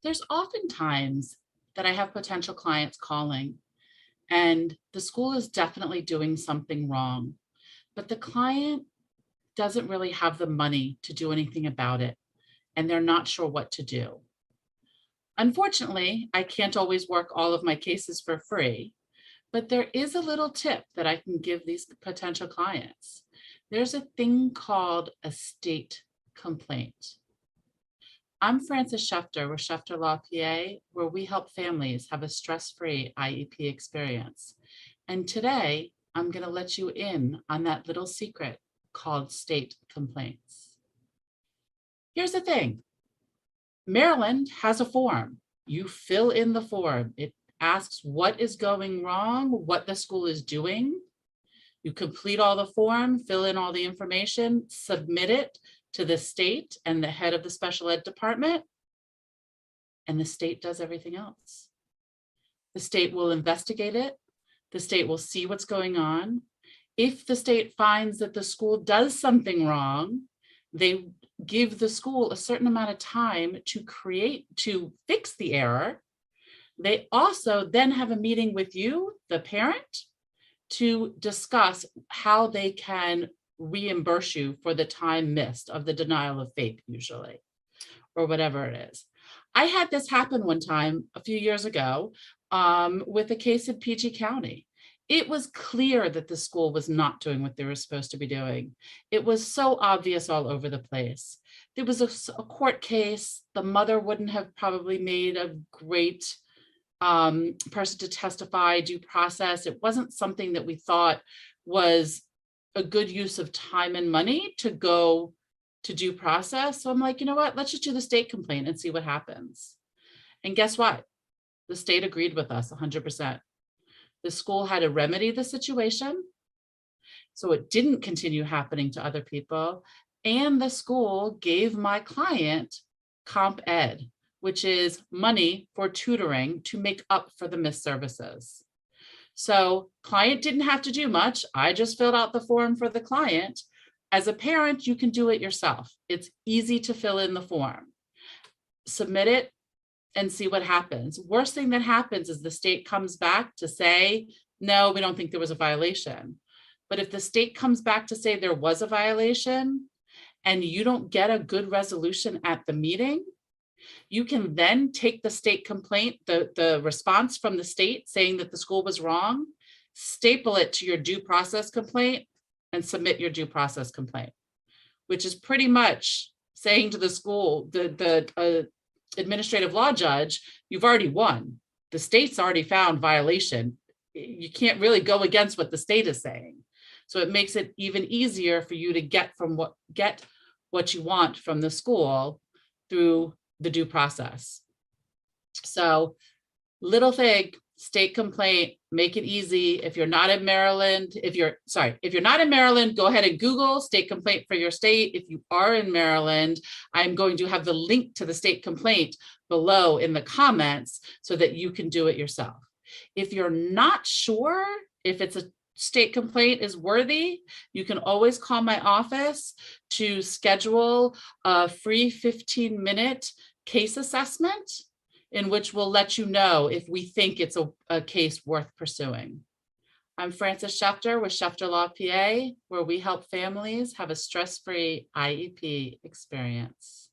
There's often times that I have potential clients calling and the school is definitely doing something wrong, but the client doesn't really have the money to do anything about it and they're not sure what to do. Unfortunately, I can't always work all of my cases for free, but there is a little tip that I can give these potential clients. There's a thing called a state complaint. I'm Frances Shefter with Shefter Law PA, where we help families have a stress-free IEP experience. And today, I'm going to let you in on that little secret called state complaints. Here's the thing. Maryland has a form. You fill in the form. It asks what is going wrong, what the school is doing. You complete all the form, fill in all the information, submit it to the state and the head of the special ed department, and the state does everything else. The state will investigate it. The state will see what's going on. If the state finds that the school does something wrong, they give the school a certain amount of time to fix the error. They also then have a meeting with you, the parent, to discuss how they can reimburse you for the time missed of the denial of FAPE usually, or whatever it is. I had this happen one time a few years ago with a case in PG County. It was clear that the school was not doing what they were supposed to be doing. It was so obvious all over the place. There was a court case. The mother wouldn't have probably made a great person to testify, due process. It wasn't something that we thought was a good use of time and money to go to due process. So I'm like, you know what, let's just do the state complaint and see what happens. And guess what? The state agreed with us 100%. The school had to remedy the situation so it didn't continue happening to other people. And the school gave my client comp ed, which is money for tutoring to make up for the missed services. So client didn't have to do much. I just filled out the form for the client. As a parent, you can do it yourself. It's easy to fill in the form. Submit it and see what happens. Worst thing that happens is the state comes back to say, no, we don't think there was a violation. But if the state comes back to say there was a violation and you don't get a good resolution at the meeting, you can then take the state complaint, the response from the state saying that the school was wrong, staple it to your due process complaint and submit your due process complaint, which is pretty much saying to the school, the administrative law judge, you've already won. The state's already found violation. You can't really go against what the state is saying. So it makes it even easier for you to get what you want from the school through the due process. So little thing, state complaint, make it easy. If you're not in Maryland, if you're not in Maryland, go ahead and Google state complaint for your state. If you are in Maryland, I'm going to have the link to the state complaint below in the comments so that you can do it yourself. If you're not sure if it's a state complaint is worthy, you can always call my office to schedule a free 15-minute case assessment in which we'll let you know if we think it's a case worth pursuing. I'm Frances Shefter with Shefter Law PA, where we help families have a stress-free IEP experience.